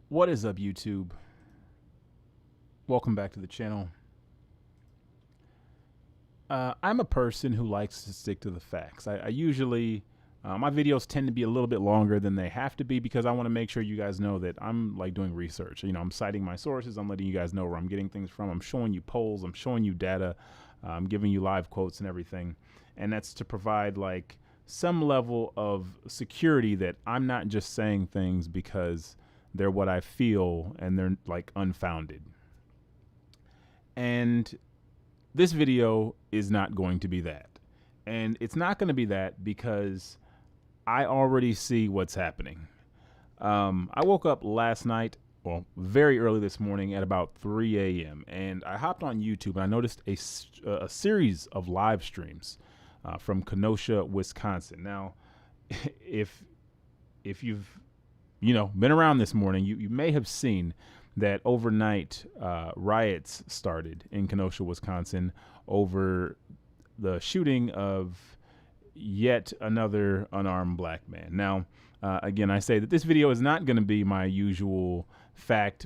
What is up, YouTube? Welcome back to the channel. I'm a person who likes to stick to the facts. I usually, my videos tend to be a little bit longer than they have to be because I want to make sure you guys know that I'm like doing research. You know, I'm citing my sources. I'm letting you guys know where I'm getting things from. I'm showing you polls. I'm showing you data. I'm giving you live quotes and everything. And that's to provide like some level of security that I'm not just saying things because they're what I feel and they're like unfounded. And this video is not going to be that. And it's not going to be that because I already see what's happening. I woke up last night, well, very early this morning at about 3 a.m. And I hopped on YouTube and I noticed a series of live streams from Kenosha, Wisconsin. Now, if you've been around this morning, you may have seen that overnight riots started in Kenosha, Wisconsin over the shooting of yet another unarmed black man. Now, again, I say that this video is not going to be my usual fact,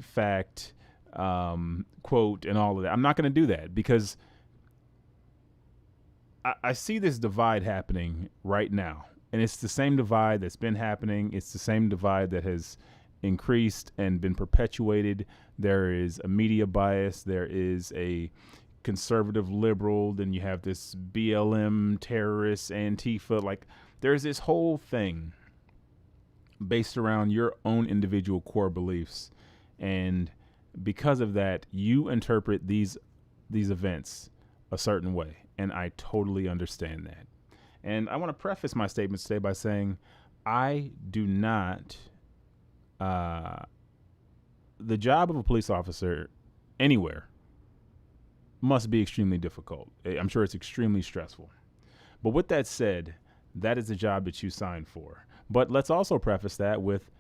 quote, and all of that. I'm not going to do that because I see this divide happening right now. And it's the same divide that's been happening. It's the same divide that has increased and been perpetuated. There is a media bias. There is a conservative liberal. Then you have this BLM terrorist, Antifa. Like there's this whole thing based around your own individual core beliefs. And because of that, you interpret these events a certain way. And I totally understand that. And I want to preface my statements today by saying I do not, the job of a police officer anywhere must be extremely difficult. I'm sure it's extremely stressful. But with that said, that is the job that you signed for. But let's also preface that with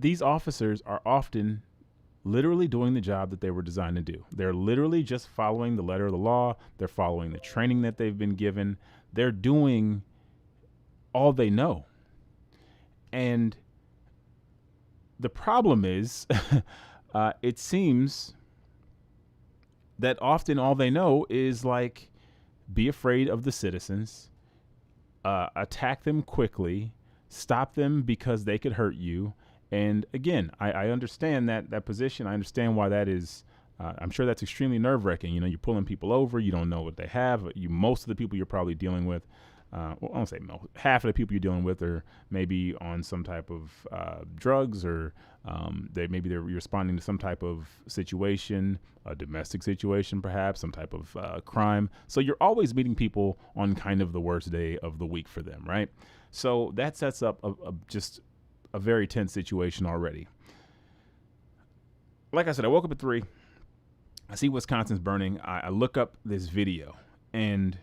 these officers are often literally doing the job that they were designed to do. They're literally just following the letter of the law. They're following the training that they've been given. They're doing all they know. And the problem is, it seems that often all they know is like, be afraid of the citizens, attack them quickly, stop them because they could hurt you. And again, I understand that position. I understand why that is. I'm sure that's extremely nerve-wracking. You know, you're pulling people over. You don't know what they have. Most of the people you're probably dealing with, well, I don't say most, half of the people you're dealing with are maybe on some type of drugs, or they're responding to some type of situation, a domestic situation, perhaps some type of crime. So you're always meeting people on kind of the worst day of the week for them, right? So that sets up just a very tense situation already. Like I said, I woke up at 3. I see Wisconsin's burning. I look up this video, and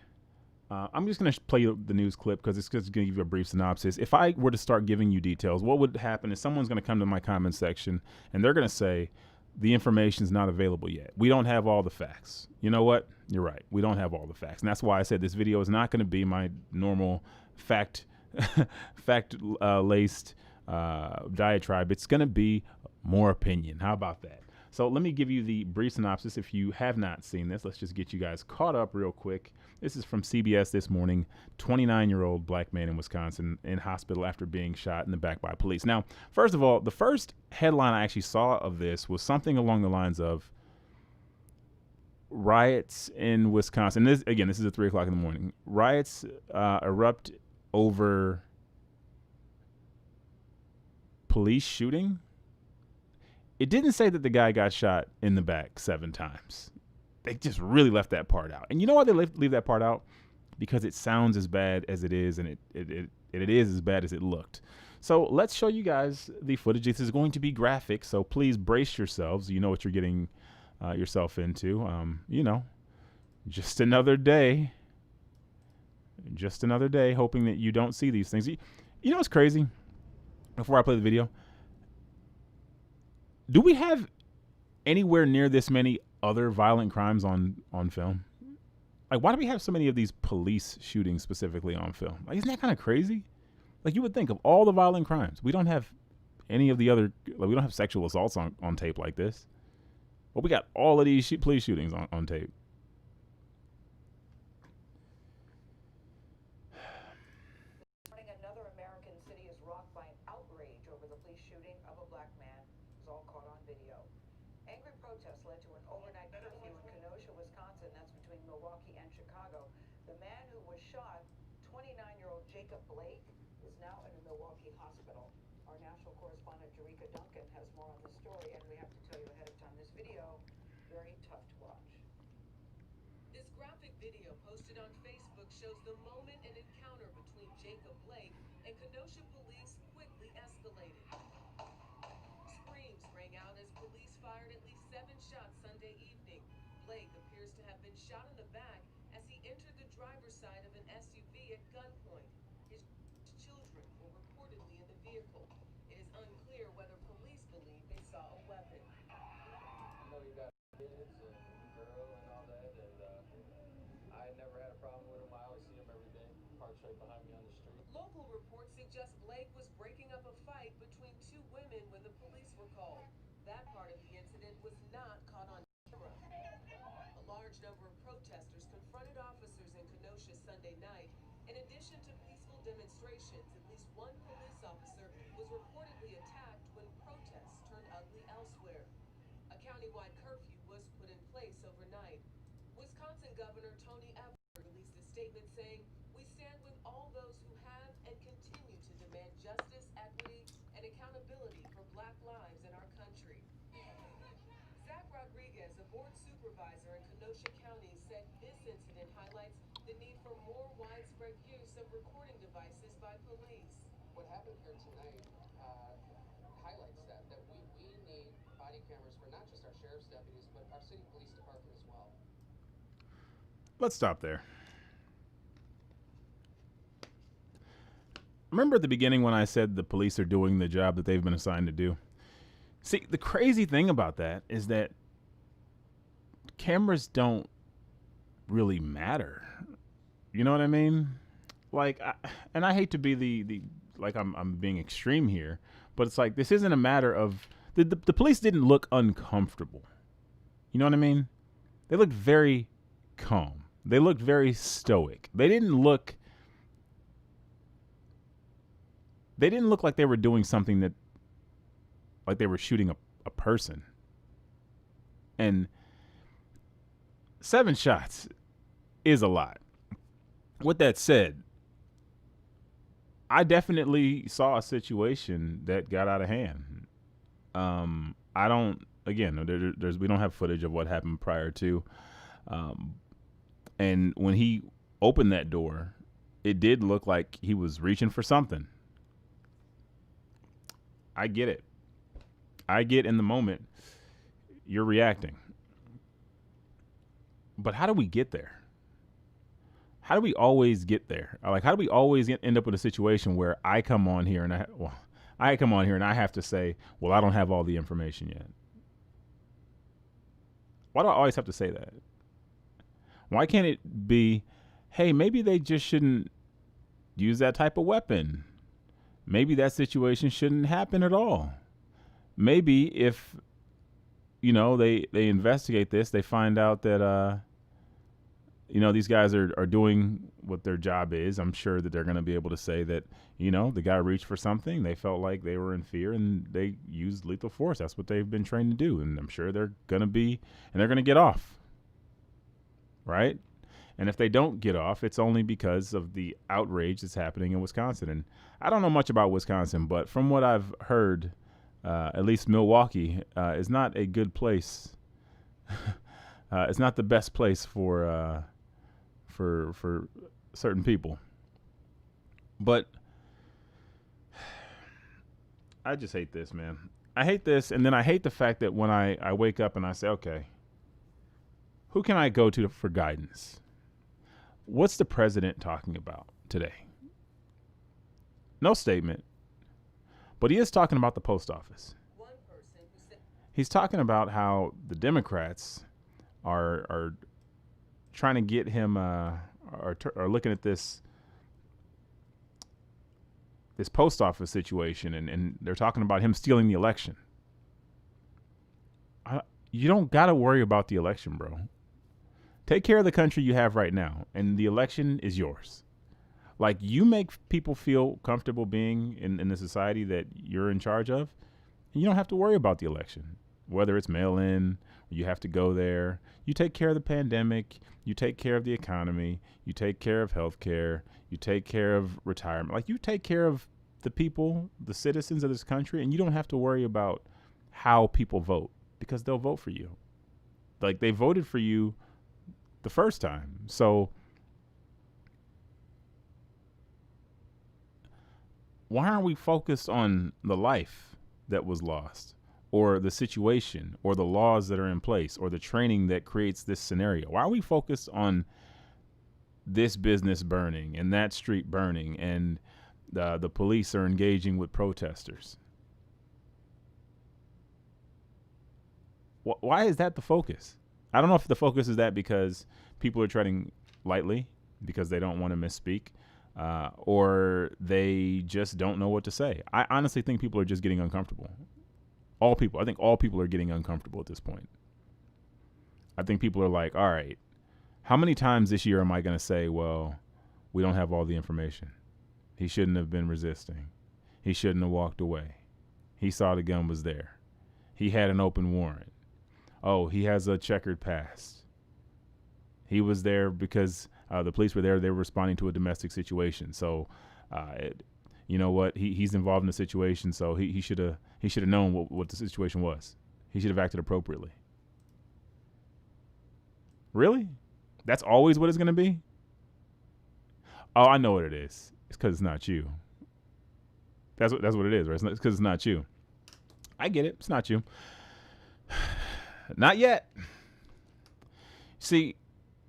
I'm just going to play you the news clip because it's just going to give you a brief synopsis. If I were to start giving you details, what would happen is someone's going to come to my comment section, and they're going to say, the information is not available yet. We don't have all the facts. You know what? You're right. We don't have all the facts. And that's why I said this video is not going to be my normal fact-laced diatribe. It's going to be more opinion. How about that? So let me give you the brief synopsis. If you have not seen this, let's just get you guys caught up real quick. This is from CBS this morning. 29-year-old black man in Wisconsin in hospital after being shot in the back by police. Now, first of all, the first headline I actually saw of this was something along the lines of riots in Wisconsin. This is at 3 o'clock in the morning. Riots erupt over police shooting. It didn't say that the guy got shot in the back 7 times. They just really left that part out. And you know why they leave that part out? Because it sounds as bad as it is, and it is as bad as it looked. So let's show you guys the footage. This is going to be graphic, so please brace yourselves. You know what you're getting yourself into. Just another day. Just another day, hoping that you don't see these things. You know what's crazy? Before I play the video, do we have anywhere near this many other violent crimes on film? Like, why do we have so many of these police shootings specifically on film? Like, isn't that kind of crazy? Like, you would think of all the violent crimes, we don't have any of the other, like, we don't have sexual assaults on tape like this. But we got all of these police shootings on tape. Another American city is rocked by an outrage over the police shooting of a black man. It was all caught on video. Angry protests led to an overnight curfew in Kenosha, Wisconsin. That's between Milwaukee and Chicago. The man who was shot, 29-year-old Jacob Blake, is now in a Milwaukee hospital. Our national correspondent, Jerika Duncan, has more on the story, and we have to tell you ahead of time, this video, very tough to watch. This graphic video posted on Facebook shows the moment an encounter between Jacob Blake and Kenosha police quickly escalated. Screams rang out as police fired at least 7 shots Sunday evening. Blake appears to have been shot in the back as he entered the driver's side of an SUV at gunpoint. His children were reportedly in the vehicle. It is unclear whether police believe they saw a weapon. I know you got kids and girl and all that, and I never had a problem with him. I always see him every day, parked right behind me on the street. Local reports suggest Blake was breaking up a fight between 2 women when the police were called. That part of the incident was not caught on camera. A large number of protesters confronted officers in Kenosha Sunday night. In addition to peaceful demonstrations, at least one police officer was reportedly attacked when protests turned ugly elsewhere. A countywide curfew was put in place overnight. Wisconsin Governor Tony Evers released a statement saying, "We stand with all those who have and continue to demand justice, equity, and accountability for Black lives in our country." Zach Rodriguez, a board supervisor in Kenosha County, said this incident highlights the need for more widespread use of recording devices by police. What happened here tonight highlights that we need body cameras for not just our sheriff's deputies, but our city police department as well. Let's stop there. Remember at the beginning when I said the police are doing the job that they've been assigned to do? See, the crazy thing about that is that cameras don't really matter. You know what I mean? Like, and I hate to be the like I'm being extreme here, but it's like, this isn't a matter of the police didn't look uncomfortable. You know what I mean? They looked very calm. They looked very stoic. They didn't look like they were doing something that, like they were shooting a person. And 7 shots is a lot. With that said, I definitely saw a situation that got out of hand. I don't, again, we don't have footage of what happened prior to. And when he opened that door, it did look like he was reaching for something. I get it. I get in the moment you're reacting. But how do we get there? How do we always get there? Like, how do we always end up with a situation where I come on here and I have to say, well, I don't have all the information yet. Why do I always have to say that? Why can't it be, hey, maybe they just shouldn't use that type of weapon. Maybe that situation shouldn't happen at all. Maybe if, they investigate this, they find out that, these guys are doing what their job is. I'm sure that they're going to be able to say that, the guy reached for something. They felt like they were in fear and they used lethal force. That's what they've been trained to do. And I'm sure they're going to get off. Right? And if they don't get off, it's only because of the outrage that's happening in Wisconsin. And I don't know much about Wisconsin, but from what I've heard, at least Milwaukee is not a good place. It's not the best place for certain people. But I just hate this, man. I hate this, and then I hate the fact that when I wake up and I say, okay, who can I go to for guidance? What's the president talking about today? No statement. But he is talking about the post office. He's talking about how the Democrats are trying to get him, are looking at this this post office situation, and they're talking about him stealing the election. You don't got to worry about the election, bro. Take care of the country you have right now, and the election is yours. Like, you make people feel comfortable being in the society that you're in charge of, and you don't have to worry about the election, whether it's mail-in, you have to go there. You take care of the pandemic, you take care of the economy, you take care of healthcare, you take care of retirement. Like, you take care of the people, the citizens of this country, and you don't have to worry about how people vote, because they'll vote for you. Like, they voted for you the first time. So why aren't we focused on the life that was lost, or the situation, or the laws that are in place, or the training that creates this scenario? Why are we focused on this business burning and that street burning, and the police are engaging with protesters? Why is that the focus? I don't know if the focus is that because people are treading lightly because they don't want to misspeak, or they just don't know what to say. I honestly think people are just getting uncomfortable. I think all people are getting uncomfortable at this point. I think people are like, all right, how many times this year am I going to say, well, we don't have all the information. He shouldn't have been resisting. He shouldn't have walked away. He saw the gun was there. He had an open warrant. Oh, he has a checkered past. He was there because the police were there. They were responding to a domestic situation. So, you know what? He's involved in the situation. So he should have known what the situation was. He should have acted appropriately. Really? That's always what it's going to be? Oh, I know what it is. It's because it's not you. That's what it is, right? It's because it's not you. I get it. It's not you. Not yet. See,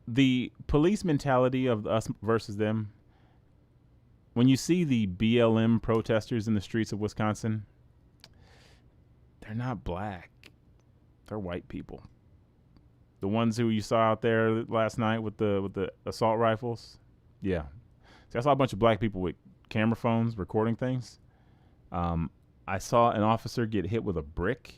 the police mentality of us versus them, when you see the BLM protesters in the streets of Wisconsin, they're not black. They're white people. The ones who you saw out there last night with the assault rifles, yeah. See, I saw a bunch of black people with camera phones recording things. I saw an officer get hit with a brick.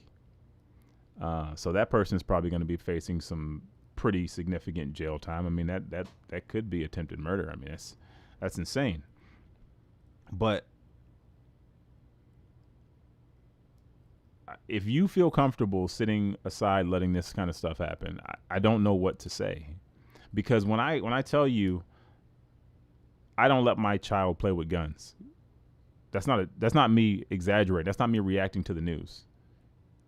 So that person is probably going to be facing some pretty significant jail time. I mean, that could be attempted murder. I mean, that's insane. But if you feel comfortable sitting aside letting this kind of stuff happen, I don't know what to say. Because when I tell you I don't let my child play with guns, that's not me exaggerating. That's not me reacting to the news.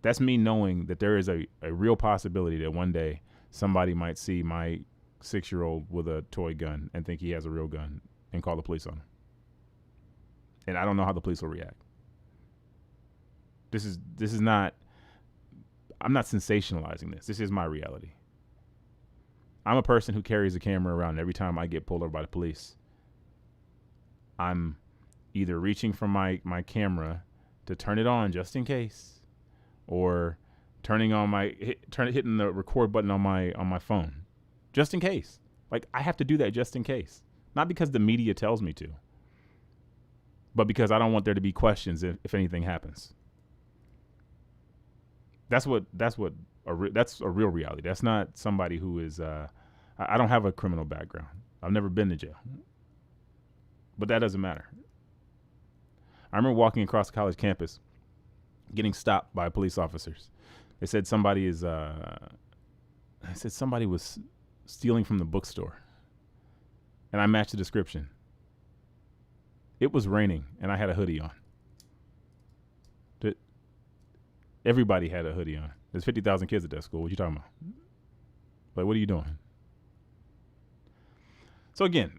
That's me knowing that there is a real possibility that one day somebody might see my 6-year-old with a toy gun and think he has a real gun and call the police on him. And I don't know how the police will react. This is not, I'm not sensationalizing this. This is my reality. I'm a person who carries a camera around every time I get pulled over by the police. I'm either reaching for my camera to turn it on just in case, or turning on hitting the record button on my phone, just in case. Like, I have to do that just in case, not because the media tells me to, but because I don't want there to be questions if anything happens. That's a real reality. That's not somebody who is. I don't have a criminal background. I've never been to jail, but that doesn't matter. I remember walking across the college campus, getting stopped by police officers. They said somebody was stealing from the bookstore, and I matched the description. It was raining, and I had a hoodie on. Everybody had a hoodie on. There's 50,000 kids at that school. What you talking about? Like, what are you doing? So again,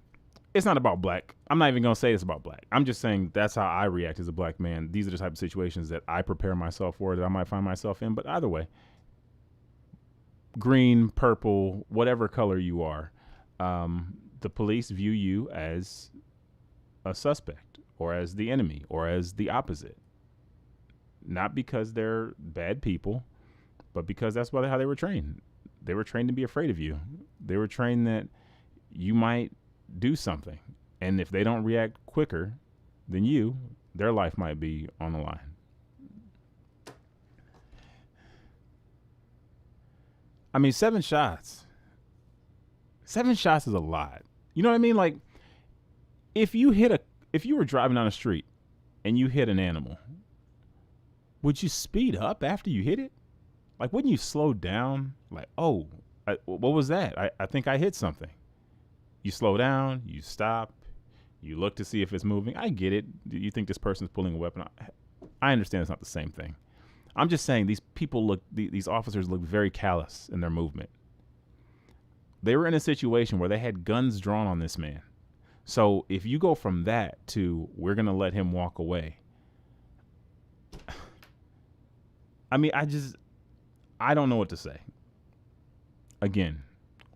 it's not about black. I'm not even going to say it's about black. I'm just saying that's how I react as a black man. These are the type of situations that I prepare myself for, that I might find myself in. But either way, green, purple, whatever color you are, the police view you as a suspect, or as the enemy, or as the opposite. Not because they're bad people, but because that's how they were trained. They were trained to be afraid of you. They were trained that you might do something, and if they don't react quicker, then their life might be on the line. I mean, 7 shots. 7 shots is a lot. You know what I mean? Like, if you were driving down the street and you hit an animal, would you speed up after you hit it? Like, wouldn't you slow down? Like, oh, what was that? I think I hit something. You slow down, you stop, you look to see if it's moving. I get it. You think this person's pulling a weapon. I understand it's not the same thing. I'm just saying these officers look very callous in their movement. They were in a situation where they had guns drawn on this man. So if you go from that to we're going to let him walk away. I mean, I don't know what to say. Again,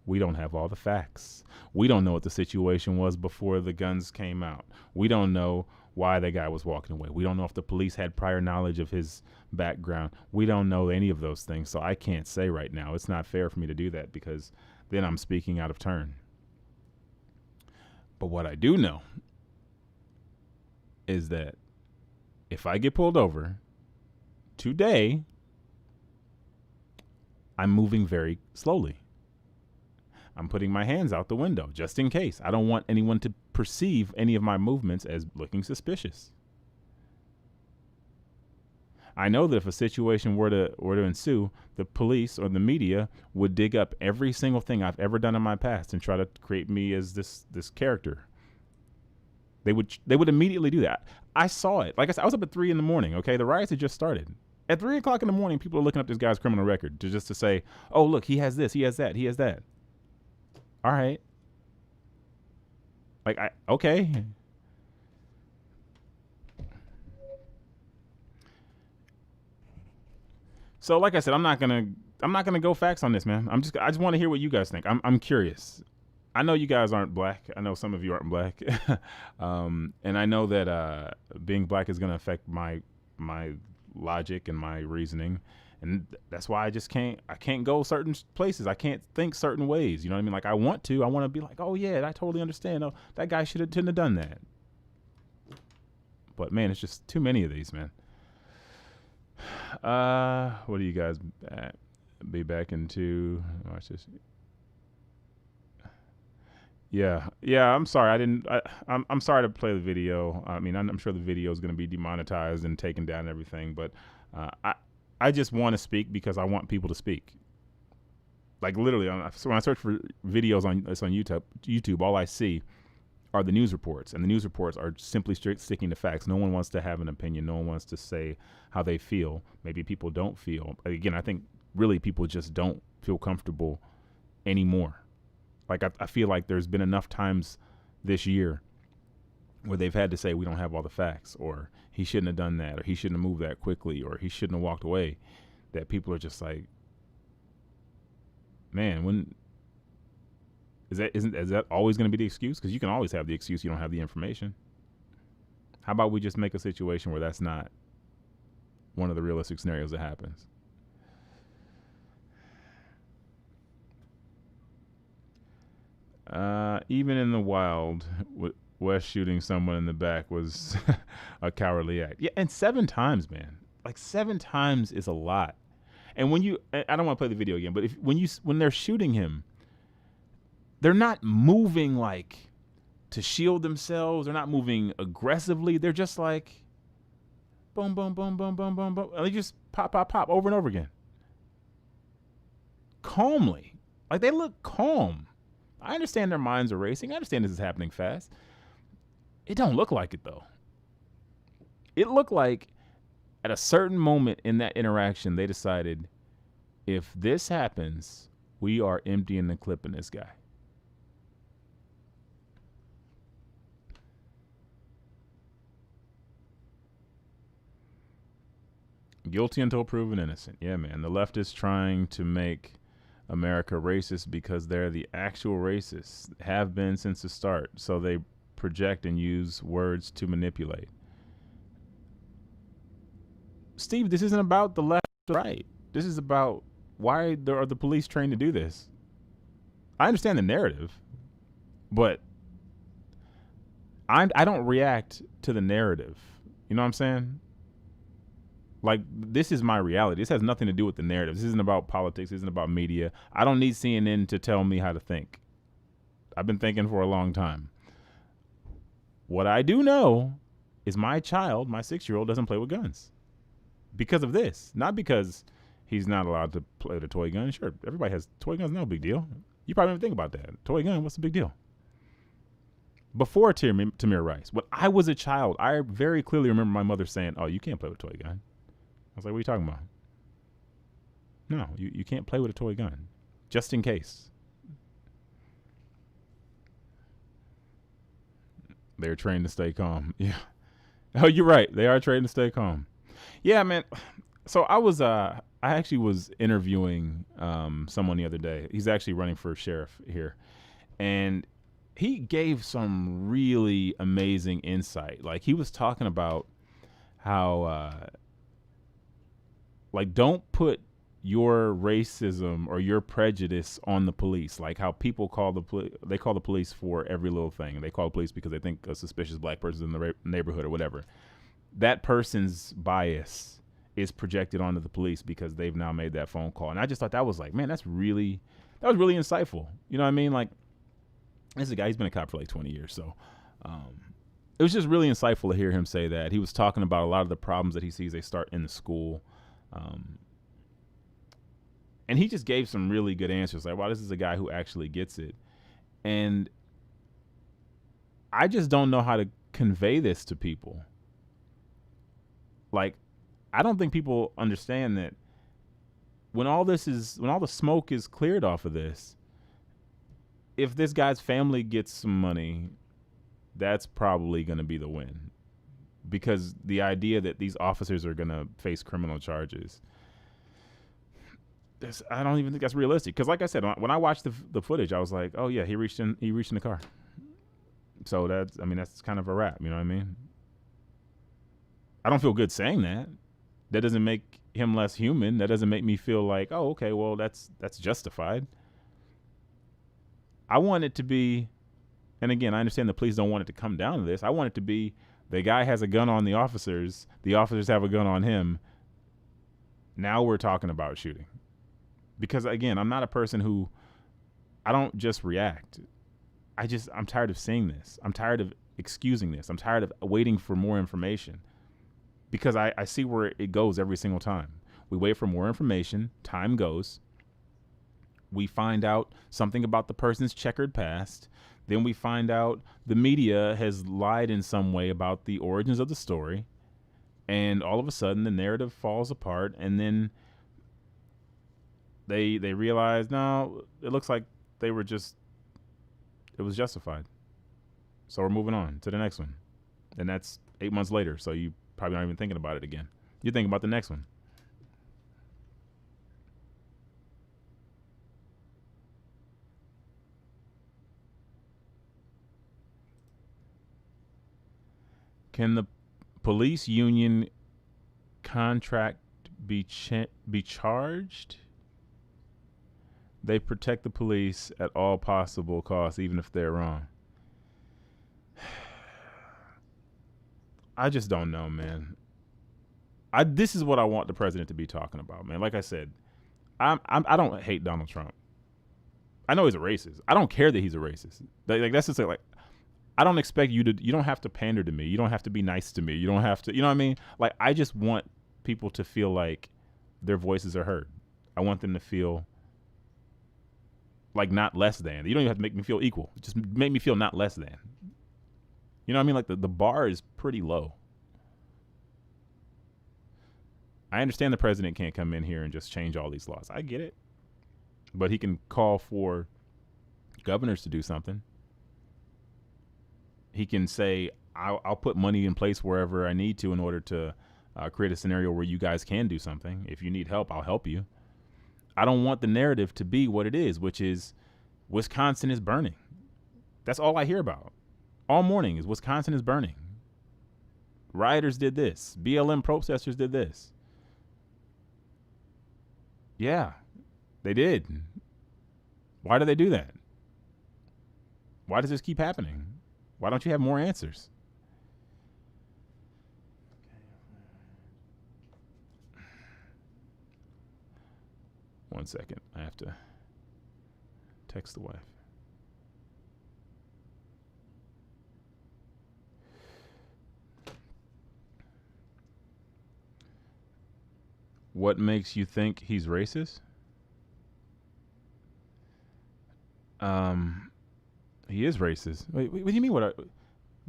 we don't have all the facts. We don't know what the situation was before the guns came out. We don't know why the guy was walking away. We don't know if the police had prior knowledge of his background. We don't know any of those things. So I can't say right now. It's not fair for me to do that because then I'm speaking out of turn. But what I do know is that if I get pulled over today, I'm moving very slowly. I'm putting my hands out the window just in case. I don't want anyone to perceive any of my movements as looking suspicious. I know that if a situation were to ensue, the police or the media would dig up every single thing I've ever done in my past and try to create me as this character. They would immediately do that. I saw it. Like I said, I was up at 3 a.m. Okay, the riots had just started. At 3 o'clock in the morning, people are looking up this guy's criminal record to say, "Oh, look, he has this, he has that, he has that." All right. Okay. So like I said, I'm not gonna go facts on this, man. I just want to hear what you guys think. I'm curious. I know you guys aren't black. I know some of you aren't black. And I know that being black is gonna affect my logic and my reasoning. And that's why I can't go certain places. I can't think certain ways. You know what I mean? Like I want to be like, oh yeah, I totally understand. Oh, that guy shouldn't have done that. But man, it's just too many of these, man. What do you guys be back into? Watch this. Yeah. I'm sorry. I'm sorry to play the video. I mean, I'm sure the video is going to be demonetized and taken down and everything, but I just want to speak because I want people to speak. Like literally, so when I search for videos on YouTube, all I see are the news reports, and the news reports are simply sticking to facts. No one wants to have an opinion. No one wants to say how they feel. Maybe people don't feel. Again, I think really people just don't feel comfortable anymore. Like I feel like there's been enough times this year where they've had to say we don't have all the facts, or he shouldn't have done that, or he shouldn't have moved that quickly, or he shouldn't have walked away, that people are just like, man, when is that always going to be the excuse? Because you can always have the excuse you don't have the information. How about we just make a situation where that's not one of the realistic scenarios that happens? Even in the wild, West shooting someone in the back was a cowardly act. Yeah, and 7 times, man. Like 7 times is a lot. And I don't want to play the video again, but when they're shooting him, they're not moving like to shield themselves. They're not moving aggressively. They're just like boom, boom, boom, boom, boom, boom, boom. And they just pop, pop, pop over and over again. Calmly. Like they look calm. I understand their minds are racing. I understand this is happening fast. It don't look like it though. It looked like at a certain moment in that interaction, they decided if this happens, we are emptying the clip in this guy. Guilty until proven innocent. Yeah, man. The left is trying to make America racist because they're the actual racists, have been since the start. So they project and use words to manipulate. Steve, this isn't about the left or right. This is about why are the police trained to do this. I understand the narrative, but I don't react to the narrative. You know what I'm saying? Like, this is my reality. This has nothing to do with the narrative. This isn't about politics. This isn't about media. I don't need CNN to tell me how to think. I've been thinking for a long time. What I do know is my child, my 6-year-old, doesn't play with guns because of this. Not because he's not allowed to play with a toy gun. Sure, everybody has toy guns. No big deal. You probably never think about that. Toy gun, what's the big deal? Before Tamir Rice, when I was a child, I very clearly remember my mother saying, "Oh, you can't play with a toy gun." I was like, "What are you talking about?" No, you can't play with a toy gun, just in case. They're trained to stay calm. Yeah. Oh, you're right. They are trained to stay calm. Yeah, man. So I actually was interviewing someone the other day. He's actually running for sheriff here, and he gave some really amazing insight. Like, he was talking about how like, don't put your racism or your prejudice on the police. Like, how people call they call the police for every little thing. They call the police because they think a suspicious black person is in the neighborhood or whatever. That person's bias is projected onto the police because they've now made that phone call. And I just thought that was like, man, that was really insightful. You know what I mean? Like, this is a guy, he's been a cop for like 20 years. So it was just really insightful to hear him say that. He was talking about a lot of the problems that he sees they start in the school. And he just gave some really good answers. Like, wow, this is a guy who actually gets it. And I just don't know how to convey this to people. Like, I don't think people understand that when all the smoke is cleared off of this, if this guy's family gets some money, that's probably going to be the win. Because the idea that these officers are going to face criminal charges, I don't even think that's realistic. Because like I said, when I watched the footage, I was like, oh yeah, he reached in the car. So that's kind of a wrap. You know what I mean? I don't feel good saying that. That doesn't make him less human. That doesn't make me feel like, oh, okay, well, that's justified. I want it to be, and again, I understand the police don't want it to come down to this. I want it to be, the guy has a gun on the officers have a gun on him. Now we're talking about shooting. Because again, I'm not a person who, I don't just react. I'm tired of seeing this. I'm tired of excusing this. I'm tired of waiting for more information. Because I see where it goes every single time. We wait for more information, time goes. We find out something about the person's checkered past. Then we find out the media has lied in some way about the origins of the story. And all of a sudden, the narrative falls apart. And then they realize, no, it looks like it was justified. So we're moving on to the next one. And that's 8 months later. So you probably not even thinking about it again. You're thinking about the next one. Can the police union contract be charged? They protect the police at all possible costs, even if they're wrong. I just don't know, man. This is what I want the president to be talking about, man. Like I said, I don't hate Donald Trump. I know he's a racist. I don't care that he's a racist. Like that's just like, I don't expect you don't have to pander to me. You don't have to be nice to me. You don't have to, you know what I mean? Like, I just want people to feel like their voices are heard. I want them to feel like not less than. You don't even have to make me feel equal. Just make me feel not less than. You know what I mean? Like, the bar is pretty low. I understand the president can't come in here and just change all these laws. I get it. But he can call for governors to do something. He can say, I'll put money in place wherever I need to in order to create a scenario where you guys can do something. If you need help, I'll help you. I don't want the narrative to be what it is, which is Wisconsin is burning. That's all I hear about all morning is Wisconsin is burning. Rioters did this. BLM protesters did this. Yeah, they did. Why do they do that? Why does this keep happening? Why don't you have more answers? One second. I have to text the wife. What makes you think he's racist? He is racist. Wait, what do you mean?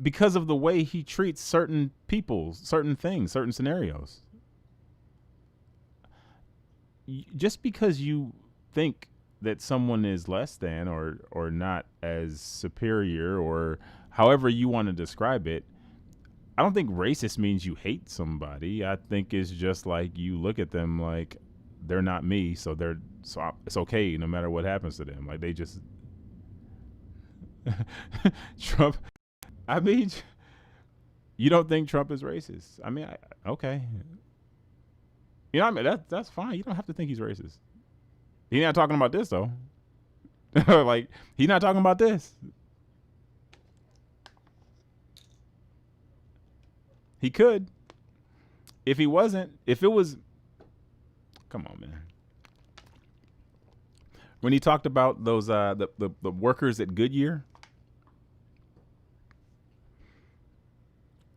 Because of the way he treats certain people, certain things, certain scenarios. Just because you think that someone is less than or not as superior or however you want to describe it, I don't think racist means you hate somebody. I think it's just like you look at them like they're not me, so it's okay no matter what happens to them. Like they just Trump. I mean, you don't think Trump is racist? I mean, okay. You know, what I mean, that's fine. You don't have to think he's racist. He's not talking about this though. Like he's not talking about this. He could. If he wasn't, if it was, come on, man. When he talked about those the workers at Goodyear,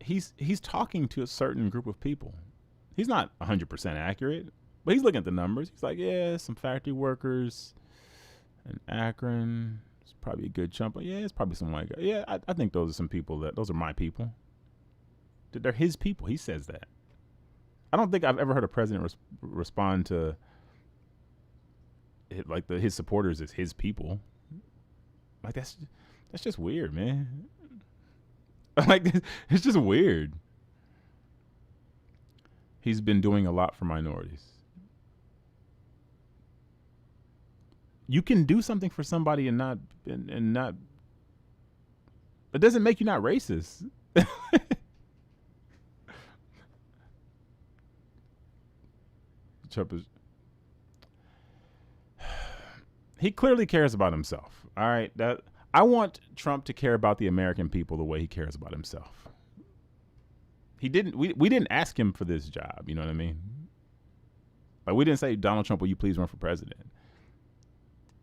he's talking to a certain group of people. He's not 100% accurate, but he's looking at the numbers. He's like, yeah, some factory workers in Akron. It's probably a good chunk. But yeah, it's probably some white guy. Yeah, I think those are some people those are my people. They're his people. He says that. I don't think I've ever heard a president respond to like his supporters as his people. Like that's just weird, man. Like it's just weird. He's been doing a lot for minorities. You can do something for somebody and not. It doesn't make you not racist. Trump is. He clearly cares about himself. All right, I want Trump to care about the American people the way he cares about himself. He didn't. We didn't ask him for this job. You know what I mean? Like we didn't say, Donald Trump, will you please run for president?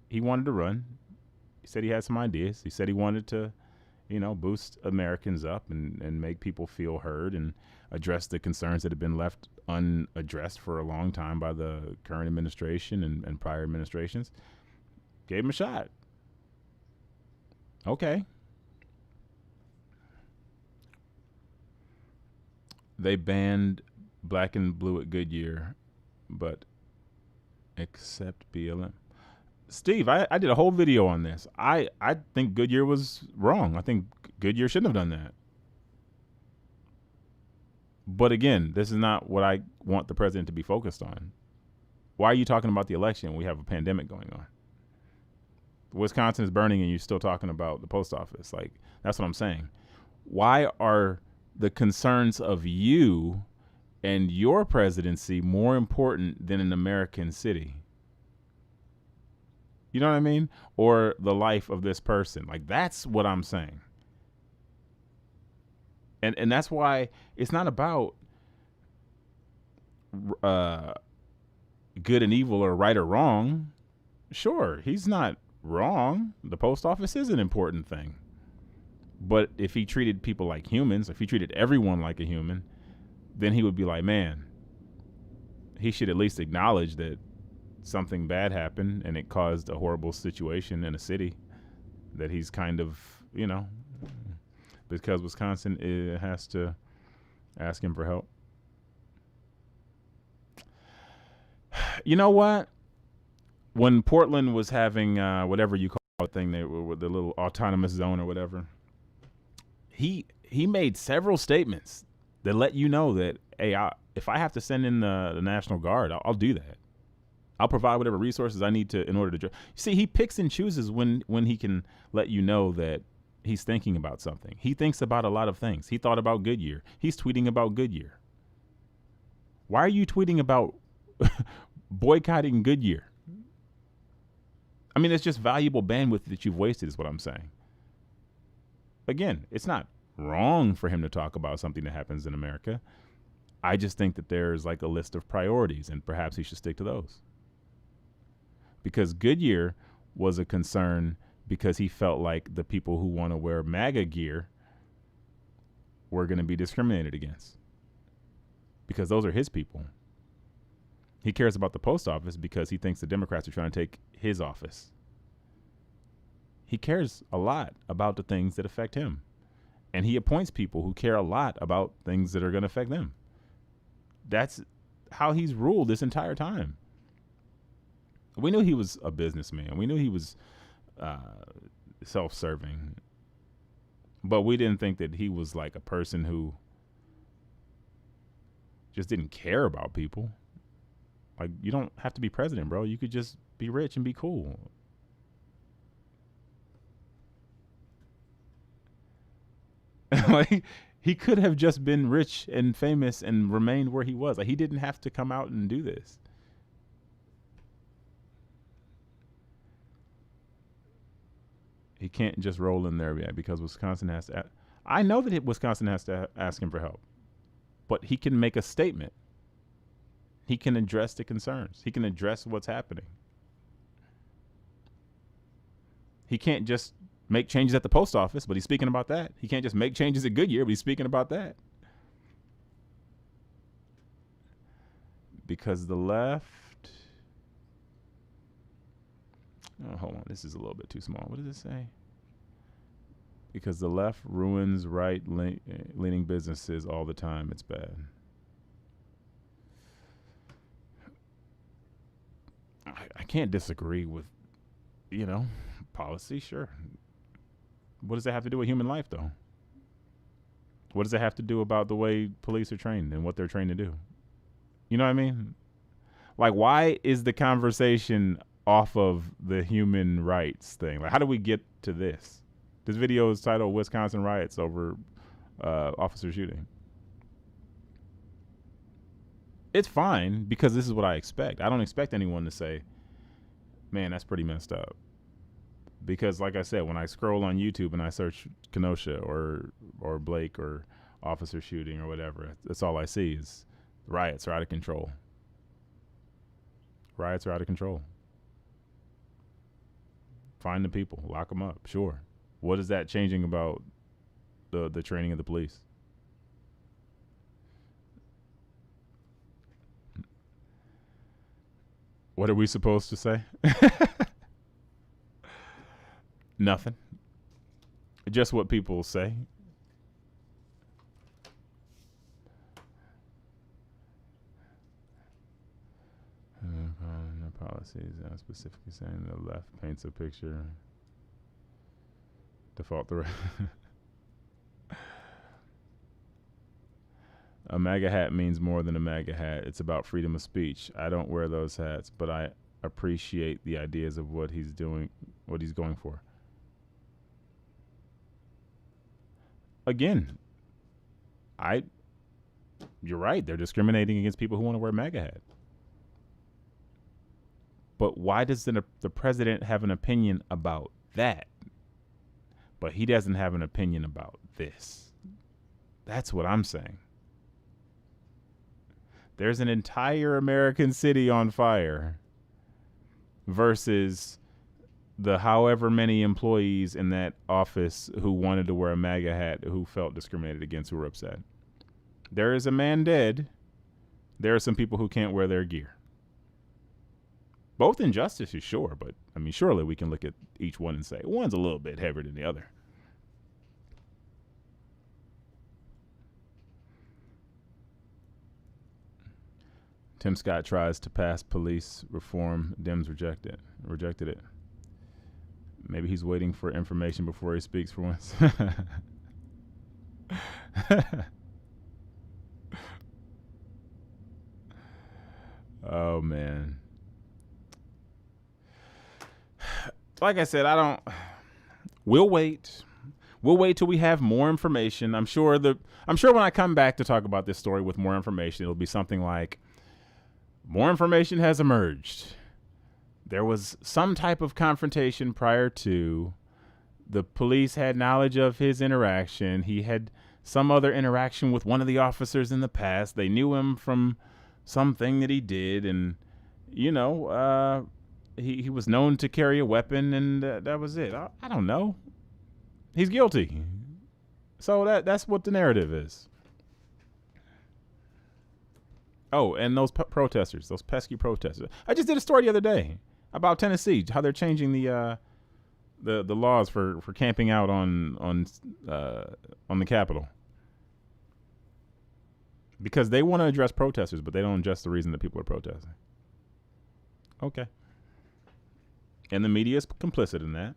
He wanted to run. He said he had some ideas. He said he wanted to, boost Americans up and make people feel heard and address the concerns that have been left unaddressed for a long time by the current administration and prior administrations. Gave him a shot. Okay. They banned black and blue at Goodyear, but except BLM. Steve, I did a whole video on this. I think Goodyear was wrong. I think Goodyear shouldn't have done that. But again, this is not what I want the president to be focused on. Why are you talking about the election when we have a pandemic going on? Wisconsin is burning and you're still talking about the post office. Like, that's what I'm saying. Why are the concerns of you and your presidency more important than an American city? You know what I mean? Or the life of this person. Like, that's what I'm saying. And that's why it's not about good and evil or right or wrong. Sure, he's not wrong. The post office is an important thing. But if he treated people like humans, if he treated everyone like a human, then he would be like, man, he should at least acknowledge that something bad happened and it caused a horrible situation in a city that he's kind of, because Wisconsin has to ask him for help. You know what? When Portland was having whatever you call it thing, they were the little autonomous zone or whatever, he made several statements that let you know that, hey, if I have to send in the National Guard, I'll do that. I'll provide whatever resources I need to in order to. See, he picks and chooses when he can let you know that he's thinking about something. He thinks about a lot of things. He thought about Goodyear. He's tweeting about Goodyear. Why are you tweeting about boycotting Goodyear? I mean, it's just valuable bandwidth that you've wasted is what I'm saying. again, it's not wrong for him to talk about something that happens in America. I just think that there's like a list of priorities, and perhaps he should stick to those. Because Goodyear was a concern because he felt like the people who want to wear MAGA gear were going to be discriminated against. Because those are his people. He cares about the post office because he thinks the Democrats are trying to take his office. He cares a lot about the things that affect him. And he appoints people who care a lot about things that are going to affect them. That's how he's ruled this entire time. We knew he was a businessman. We knew he was self-serving. But we didn't think that he was like a person who just didn't care about people. Like, you don't have to be president, bro. You could just be rich and be cool. Like, he could have just been rich and famous and remained where he was. Like, he didn't have to come out and do this. He can't just roll in there yet because Wisconsin has to. I know that Wisconsin has to ask him for help, but he can make a statement. He can address the concerns. He can address what's happening. He can't just make changes at the post office, but he's speaking about that. He can't just make changes at Goodyear, but he's speaking about that. Because the left... Oh, hold on. This is a little bit too small. What does it say? Because the left ruins right-leaning businesses all the time. It's bad. I can't disagree with, policy, sure. What does that have to do with human life, though? What does it have to do about the way police are trained and what they're trained to do? You know what I mean? Like, why is the conversation off of the human rights thing? Like, how do we get to this? This video is titled Wisconsin Riots Over Officer Shooting. It's fine because this is what I expect. I don't expect anyone to say, man, that's pretty messed up. Because like I said, when I scroll on YouTube and I search Kenosha or Blake or officer shooting or whatever, that's all I see is riots are out of control. Riots are out of control. Find the people, lock them up, sure. What is that changing about the training of the police? What are we supposed to say? Nothing. Just what people say. Policies, specifically saying the left paints a picture. Default the A MAGA hat means more than a MAGA hat. It's about freedom of speech. I don't wear those hats, but I appreciate the ideas of what he's doing, what he's going for. Again, you're right. They're discriminating against people who want to wear MAGA hat. But why does the president have an opinion about that? But he doesn't have an opinion about this. That's what I'm saying. There's an entire American city on fire versus the however many employees in that office who wanted to wear a MAGA hat, who felt discriminated against, who were upset. There is a man dead. There are some people who can't wear their gear. Both injustices, sure, but I mean, surely we can look at each one and say one's a little bit heavier than the other. Tim Scott tries to pass police reform. Dems rejected it. Maybe he's waiting for information before he speaks for once. Oh, man. Like I said, we'll wait. We'll wait till we have more information. I'm sure when I come back to talk about this story with more information, it'll be something like, more information has emerged. There was some type of confrontation prior to The police had knowledge of his interaction. He had some other interaction with one of the officers in the past. They knew him from something that he did, and you know, he was known to carry a weapon, and that was it. I don't know. He's guilty. So that's what the narrative is. Oh, and those protesters, those pesky protesters. I just did a story the other day about Tennessee, how they're changing the laws for camping out on the Capitol, because they want to address protesters, but they don't address the reason that people are protesting. Okay. And the media is complicit in that.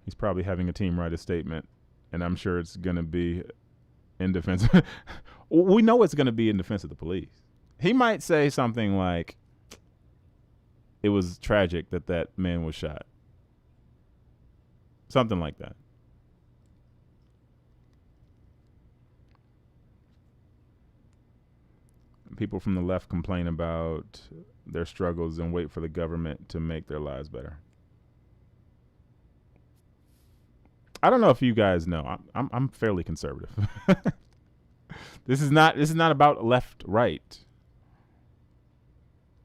He's probably having a team write a statement, and I'm sure it's going to be in defense. We know it's going to be in defense of the police. He might say something like, it was tragic that that man was shot. Something like that. People from the left complain about their struggles and wait for the government to make their lives better. I don't know if you guys know. I'm fairly conservative. This is not about left right.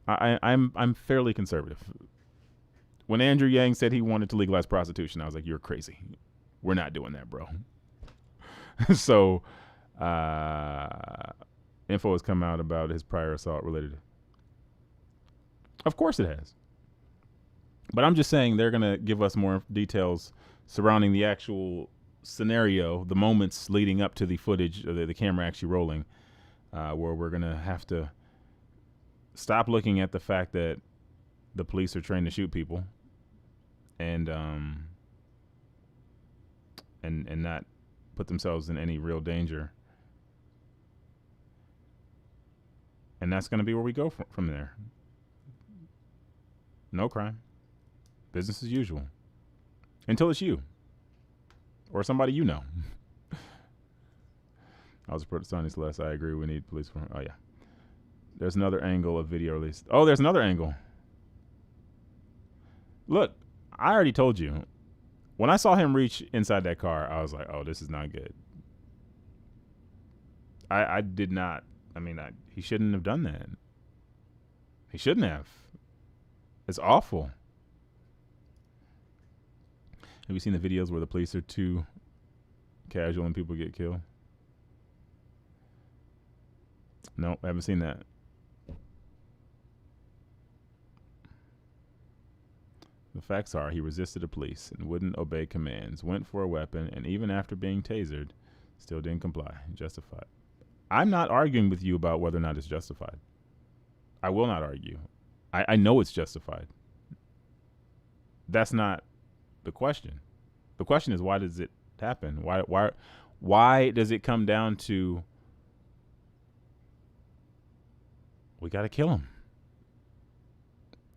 I'm fairly conservative. When Andrew Yang said he wanted to legalize prostitution, I was like, you're crazy. We're not doing that, bro. So info has come out about his prior assault related. Of course it has. But I'm just saying they're going to give us more details surrounding the actual scenario, the moments leading up to the footage, the camera actually rolling, where we're going to have to stop looking at the fact that the police are trained to shoot people and not put themselves in any real danger. And that's going to be where we go from there. No crime. Business as usual. Until it's you. Or somebody you know. I was Sonny Celeste. I agree. We need police. Oh, yeah. There's another angle of video released. Oh, there's another angle. Look, I already told you. When I saw him reach inside that car, I was like, oh, this is not good. I did not. I mean, he shouldn't have done that. He shouldn't have. It's awful. Have you seen the videos where the police are too casual and people get killed? No, I haven't seen that. The facts are he resisted the police and wouldn't obey commands, went for a weapon, and even after being tasered, still didn't comply. Justified. I'm not arguing with you about whether or not it's justified. I will not argue. I know it's justified. That's not the question. The question is, why does it happen? Why does it come down to we got to kill him?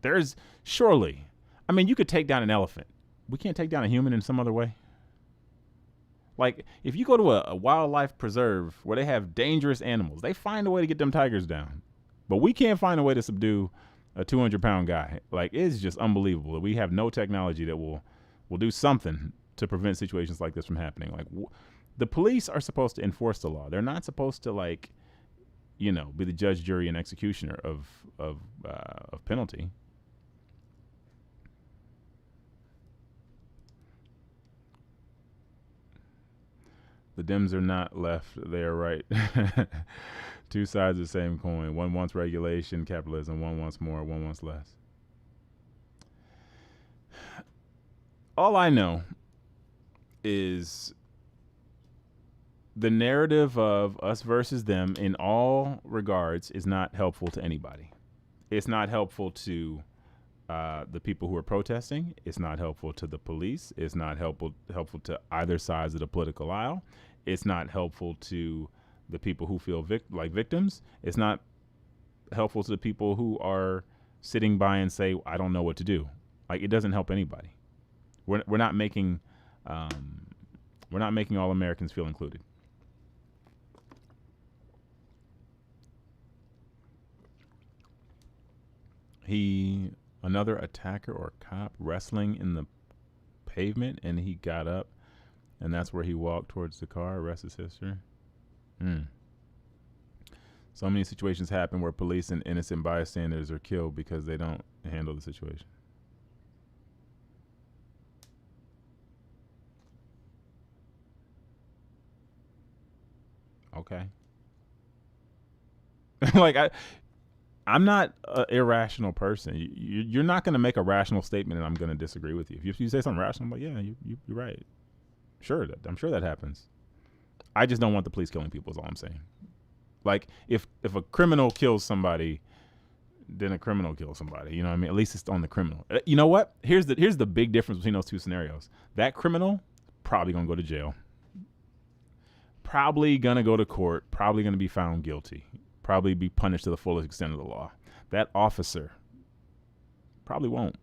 There's surely, I mean, you could take down an elephant. We can't take down a human in some other way. Like, if you go to a wildlife preserve where they have dangerous animals, they find a way to get them tigers down. But we can't find a way to subdue a 200-pound guy. Like, it's just unbelievable. We have no technology that will do something to prevent situations like this from happening. Like, the police are supposed to enforce the law. They're not supposed to, like, you know, be the judge, jury, and executioner of penalty. The Dems are not left. They are right. Two sides of the same coin. One wants regulation, capitalism. One wants more. One wants less. All I know is the narrative of us versus them in all regards is not helpful to anybody. It's not helpful to the people who are protesting. It's not helpful to the police. It's not helpful to either sides of the political aisle. It's not helpful to the people who feel like victims. It's not helpful to the people who are sitting by and say, I don't know what to do. Like, it doesn't help anybody. We're not making all Americans feel included. Another attacker or cop wrestling in the pavement, and he got up, and that's where he walked towards the car. Rest is history. So many situations happen where police and innocent bystanders are killed because they don't handle the situation. Okay. Like I'm not an irrational person. You're not going to make a rational statement, and I'm going to disagree with you. If you say something rational, I'm like, yeah, you're right. Sure, I'm sure that happens. I just don't want the police killing people. Is all I'm saying. Like if a criminal kills somebody, then a criminal kills somebody. You know what I mean? At least it's on the criminal. You know what? Here's the big difference between those two scenarios. That criminal probably gonna go to jail. Probably gonna go to court. Probably gonna be found guilty. Probably be punished to the fullest extent of the law. That officer probably won't.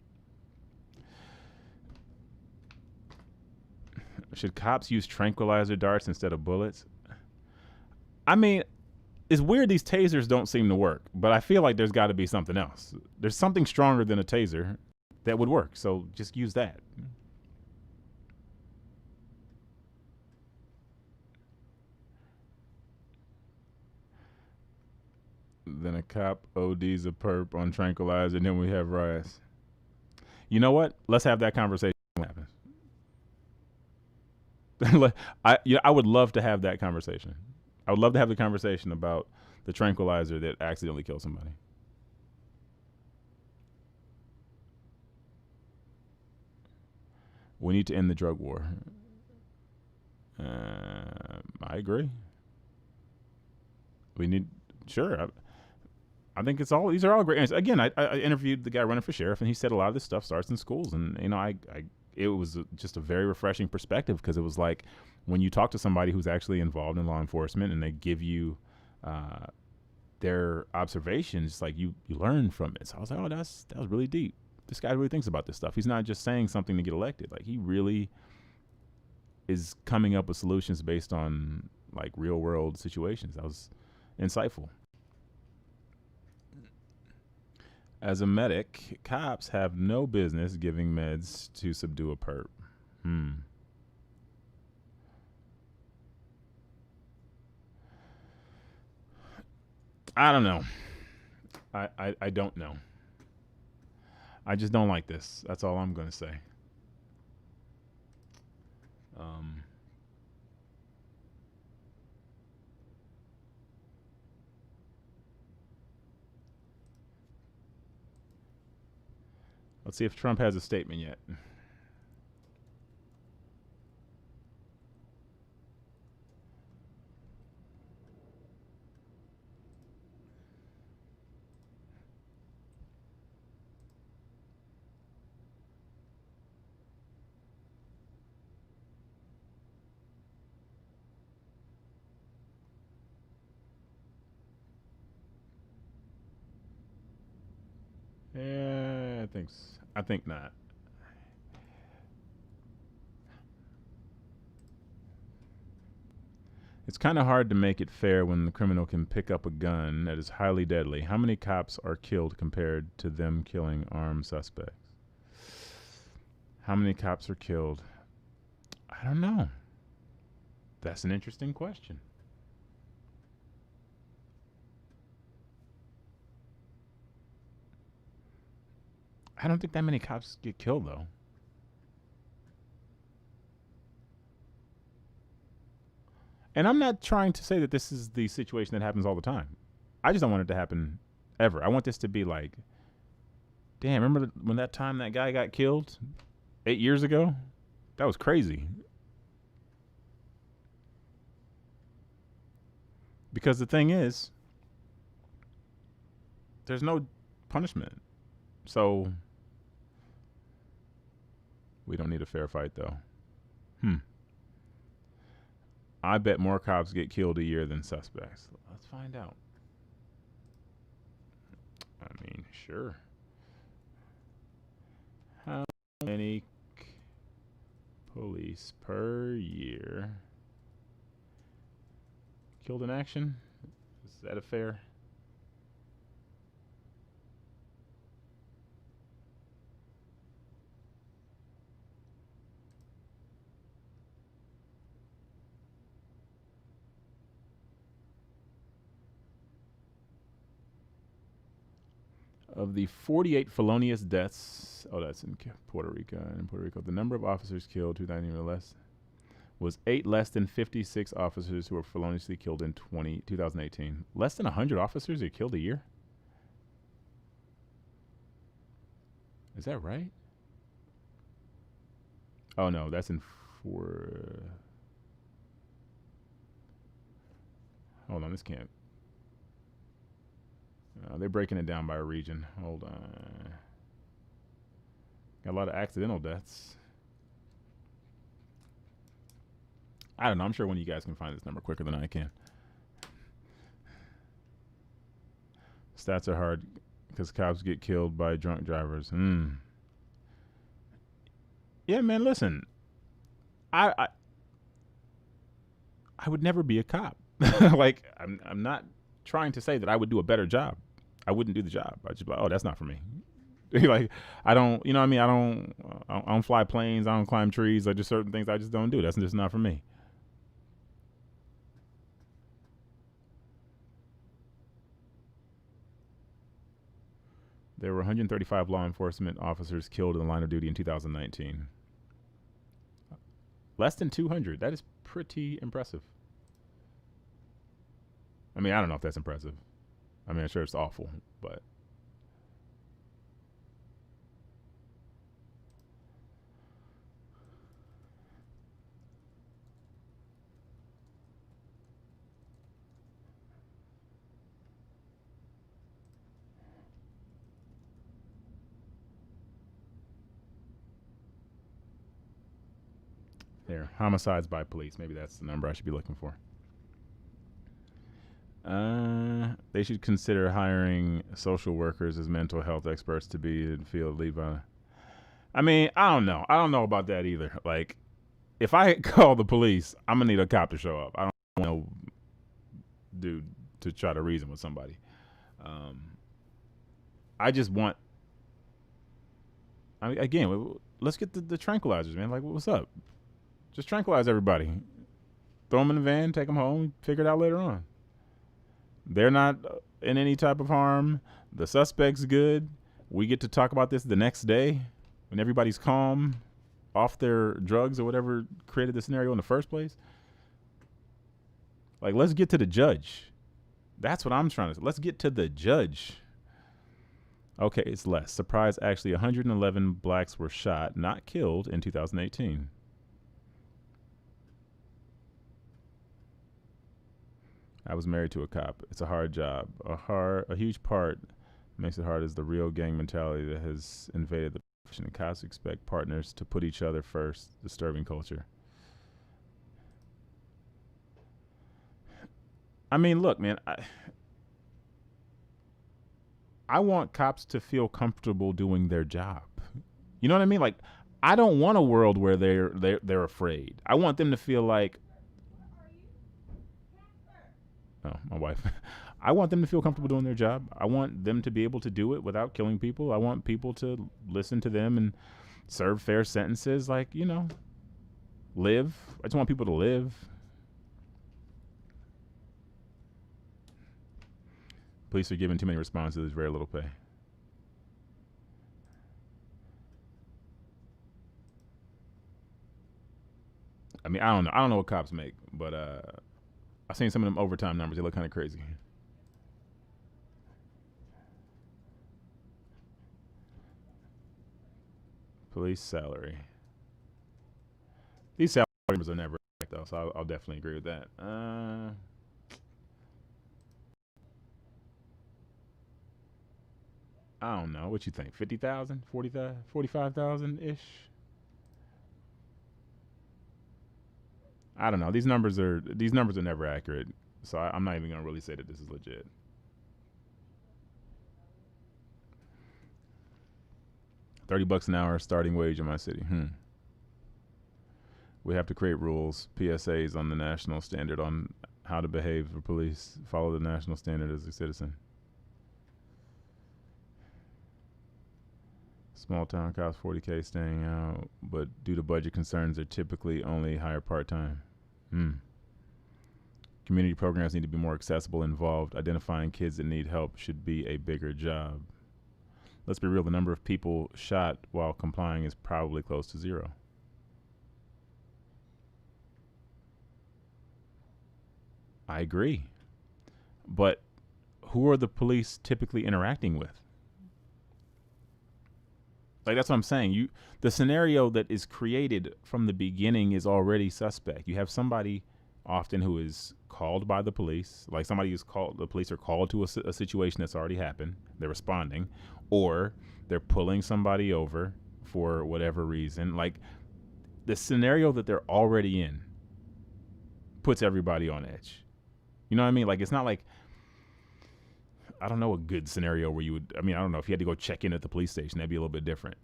Should cops use tranquilizer darts instead of bullets? I mean, it's weird these tasers don't seem to work, but I feel like there's got to be something else. There's something stronger than a taser that would work, so just use that. Then a cop ODs a perp on tranquilizer, and then we have riots. You know what? Let's have that conversation when it happens. I would love to have that conversation. I would love to have the conversation about the tranquilizer that accidentally killed somebody. We need to end the drug war. I agree. We need, sure. I think it's all, these are all great answers. Again, I interviewed the guy running for sheriff, and he said a lot of this stuff starts in schools. And, you know, it was just a very refreshing perspective, because it was like when you talk to somebody who's actually involved in law enforcement and they give you their observations, like you learn from it. So I was like, oh, that was really deep. This guy really thinks about this stuff. He's not just saying something to get elected. Like, he really is coming up with solutions based on like real world situations. That was insightful. As a medic, cops have no business giving meds to subdue a perp. I don't know. I don't know. I just don't like this. That's all I'm going to say. Let's see if Trump has a statement yet. Yeah, I think not. It's kind of hard to make it fair when the criminal can pick up a gun that is highly deadly. How many cops are killed compared to them killing armed suspects? How many cops are killed? I don't know. That's an interesting question. I don't think that many cops get killed, though. And I'm not trying to say that this is the situation that happens all the time. I just don't want it to happen ever. I want this to be like, damn, remember when that time that guy got killed 8 years ago? That was crazy. Because the thing is, there's no punishment. So we don't need a fair fight, though. I bet more cops get killed a year than suspects. Let's find out. I mean, sure. How many police per year killed in action? Is that a fair? Of the 48 felonious deaths, oh, that's in Puerto Rico. In Puerto Rico, the number of officers killed, 2000 less, was 8 less than 56 officers who were feloniously killed in 2018. Less than 100 officers are killed a year? Is that right? Oh, no, that's in hold on, this can't. They're breaking it down by region. Hold on. Got a lot of accidental deaths. I don't know. I'm sure one of you guys can find this number quicker than I can. Stats are hard because cops get killed by drunk drivers. Yeah, man. Listen, I would never be a cop. Like, I'm not trying to say that I would do a better job. I wouldn't do the job. I'd just be like, oh, that's not for me. Like, I don't, you know what I mean? I don't fly planes. I don't climb trees. Like, just certain things I just don't do. That's just not for me. There were 135 law enforcement officers killed in the line of duty in 2019. Less than 200. That is pretty impressive. I mean, I don't know if that's impressive. I mean, I'm sure it's awful, but there. Homicides by police. Maybe that's the number I should be looking for. They should consider hiring social workers as mental health experts to be in field lead. I mean, I don't know. I don't know about that either. Like, if I call the police, I'm gonna need a cop to show up. I don't want no dude to try to reason with somebody. I just want. I mean, again, let's get the tranquilizers, man. Like, what's up? Just tranquilize everybody. Throw them in the van, take them home, figure it out later on. They're not in any type of harm. The suspect's good. We get to talk about this the next day when everybody's calm, off their drugs or whatever created the scenario in the first place. Like, let's get to the judge. That's what I'm trying to say. Let's get to the judge. Okay, it's less. Surprise, actually, 111 blacks were shot, not killed, in 2018. I was married to a cop. It's a hard job. A huge part makes it hard is the real gang mentality that has invaded the profession. Cops expect partners to put each other first. Disturbing culture. I mean, look, man. I want cops to feel comfortable doing their job. You know what I mean? Like, I don't want a world where they're afraid. I want them to feel like. Oh, my wife. I want them to feel comfortable doing their job. I want them to be able to do it without killing people. I want people to listen to them and serve fair sentences. Like, you know, live. I just want people to live. Police are given too many responses. There's very little pay. I mean, I don't know. I don't know what cops make, but I've seen some of them overtime numbers. They look kind of crazy. Police salary. These salary numbers are never correct, though, so I'll definitely agree with that. I don't know. What you think? 50,000? 40,000? 45,000-ish? I don't know. These numbers are never accurate, so I'm not even gonna really say that this is legit. $30 an hour starting wage in my city. We have to create rules, PSAs on the national standard on how to behave for police. Follow the national standard as a citizen. Small town cops, 40K staying out, but due to budget concerns, they're typically only hire part-time. Community programs need to be more accessible, involved. Identifying kids that need help should be a bigger job. let's be real, the number of people shot while complying is probably close to zero. I agree. But who are the police typically interacting with? Like, that's what I'm saying. The scenario that is created from the beginning is already suspect. You have somebody often who is called by the police, like somebody who's called, the police are called to a situation that's already happened. They're responding, or they're pulling somebody over for whatever reason. Like, the scenario that they're already in puts everybody on edge. You know what I mean? Like, it's not like, I don't know a good scenario where you would, I mean, I don't know if you had to go check in at the police station, that'd be a little bit different.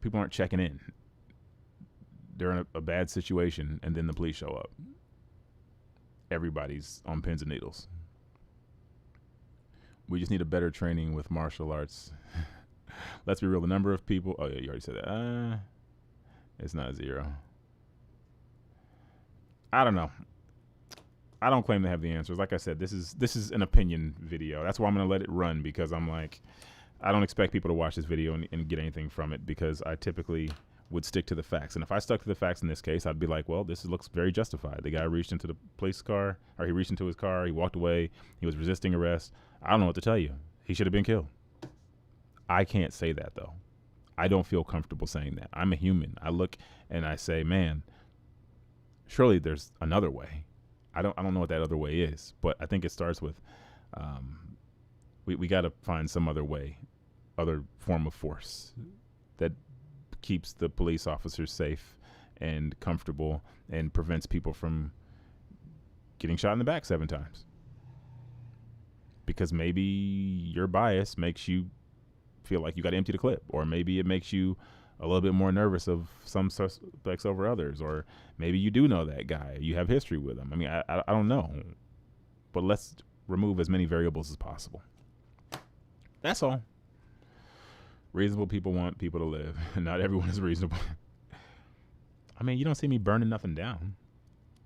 People aren't checking in. They're in a bad situation, and then the police show up. Everybody's on pins and needles. We just need a better training with martial arts. Let's be real. The number of people, oh yeah, you already said that. It's not zero. I don't know. I don't claim to have the answers. Like I said, this is an opinion video. That's why I'm going to let it run, because I'm like, I don't expect people to watch this video and get anything from it, because I typically would stick to the facts. And if I stuck to the facts in this case, I'd be like, well, this looks very justified. The guy reached into the police car, or he reached into his car, he walked away, he was resisting arrest. I don't know what to tell you. He should have been killed. I can't say that, though. I don't feel comfortable saying that. I'm a human. I look and I say, man, surely there's another way. I don't know what that other way is, but I think it starts with we got to find some other way, other form of force that keeps the police officers safe and comfortable and prevents people from getting shot in the back 7 times. Because maybe your bias makes you feel like you got to empty the clip, or maybe it makes you a little bit more nervous of some suspects over others, or maybe you do know that guy, you have history with him. I mean, I don't know, but let's remove as many variables as possible. That's all. Reasonable people want people to live, and not everyone is reasonable. I mean, you don't see me burning nothing down.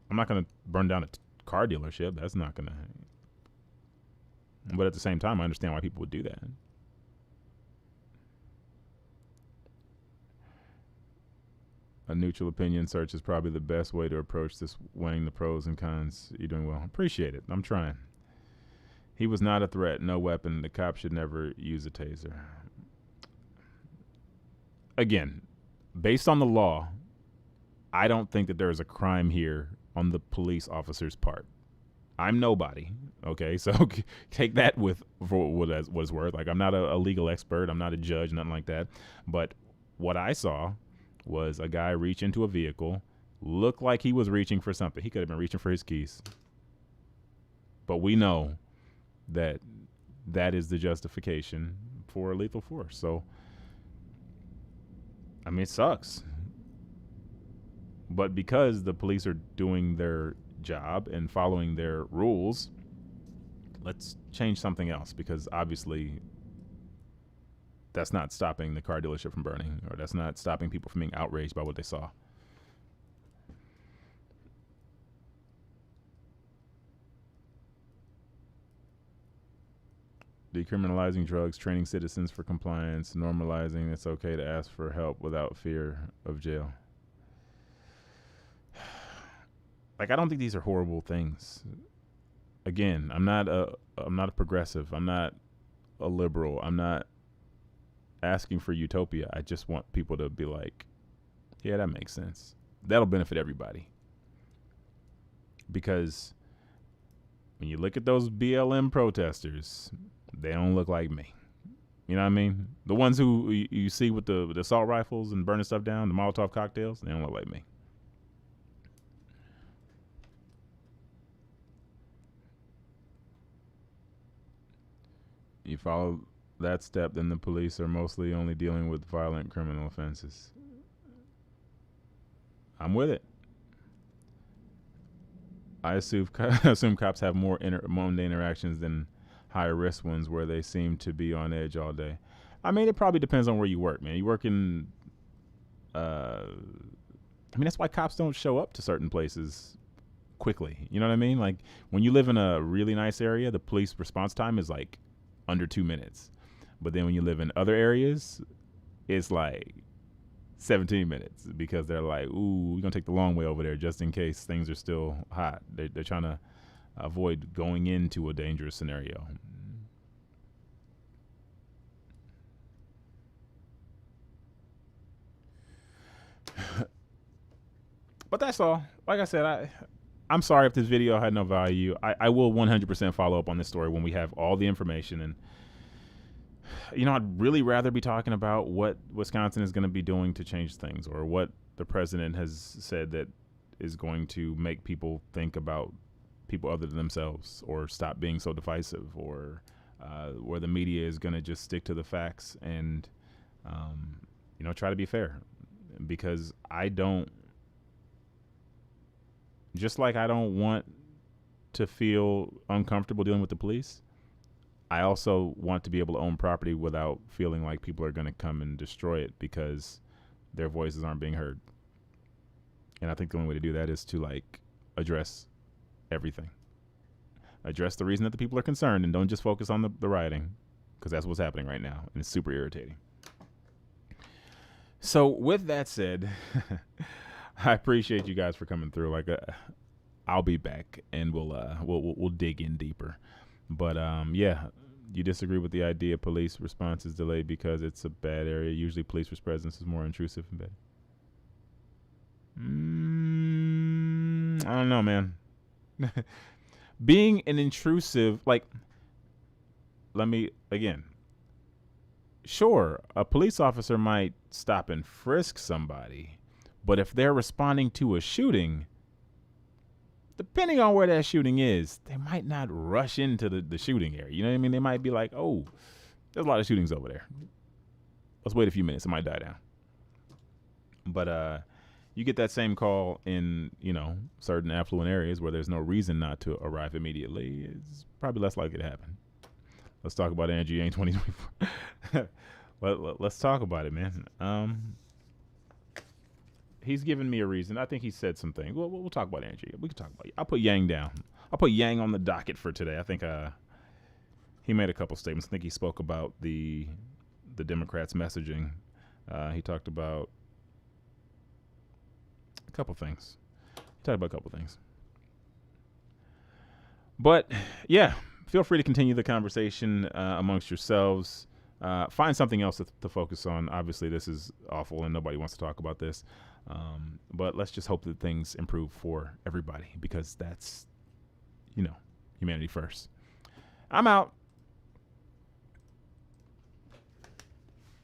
I'm not going to burn down a car dealership. That's not going to. But at the same time, I understand why people would do that. A neutral opinion search is probably the best way to approach this, weighing the pros and cons. You're doing well. Appreciate it. I'm trying. He was not a threat. No weapon. The cop should never use a taser. Again, based on the law, I don't think that there is a crime here on the police officer's part. I'm nobody. Okay, so take that for what it's worth. Like, I'm not a legal expert. I'm not a judge, nothing like that. But what I saw was a guy reach into a vehicle, looked like he was reaching for something. He could have been reaching for his keys. But we know that that is the justification for lethal force. So, I mean, it sucks. But because the police are doing their job and following their rules, let's change something else, because obviously that's not stopping the car dealership from burning, or that's not stopping people from being outraged by what they saw. Decriminalizing drugs, training citizens for compliance, normalizing it's okay to ask for help without fear of jail. Like, I don't think these are horrible things. Again, I'm not a progressive. I'm not a liberal. I'm not asking for utopia. I just want people to be like, yeah, that makes sense. That'll benefit everybody. Because when you look at those BLM protesters, they don't look like me. You know what I mean? The ones who you see with the assault rifles and burning stuff down, the Molotov cocktails, they don't look like me. You follow that step, then the police are mostly only dealing with violent criminal offenses. I'm with it. I assume cops have more mundane interactions than higher risk ones where they seem to be on edge all day. I mean, it probably depends on where you work, man. You work in, I mean, that's why cops don't show up to certain places quickly. You know what I mean? Like, when you live in a really nice area, the police response time is like under 2 minutes. But then when you live in other areas, it's like 17 minutes because they're like, ooh, we're going to take the long way over there just in case things are still hot. They're trying to avoid going into a dangerous scenario. But that's all. Like I said, I'm sorry if this video had no value. I will 100% follow up on this story when we have all the information. And, I'd really rather be talking about what Wisconsin is going to be doing to change things, or what the president has said that is going to make people think about people other than themselves, or stop being so divisive, or where the media is going to just stick to the facts and, try to be fair. Because just like I don't want to feel uncomfortable dealing with the police, I also want to be able to own property without feeling like people are going to come and destroy it because their voices aren't being heard. And I think the only way to do that is to address everything. Address the reason that the people are concerned, and don't just focus on the rioting, because that's what's happening right now, and it's super irritating. So with that said, I appreciate you guys for coming through. I'll be back, and we'll dig in deeper. But yeah, you disagree with the idea police response is delayed because it's a bad area. Usually police presence is more intrusive and bad. I don't know, man. Being an intrusive, let me, again, sure, a police officer might stop and frisk somebody, but if they're responding to a shooting, depending on where that shooting is, they might not rush into the shooting area. You know what I mean? They might be like, oh, there's a lot of shootings over there. Let's wait a few minutes. It might die down. But you get that same call in, certain affluent areas where there's no reason not to arrive immediately. It's probably less likely to happen. Let's talk about Angie Yang 2024. Let's talk about it, man. He's given me a reason. I think he said something. We'll talk about Angie. We can talk about it. I'll put Yang down. I'll put Yang on the docket for today. I think he made a couple statements. I think he spoke about the Democrats' messaging. He talked about a couple things. But yeah, feel free to continue the conversation amongst yourselves. Find something else to focus on. Obviously, this is awful and nobody wants to talk about this. But let's just hope that things improve for everybody, because that's, humanity first. I'm out.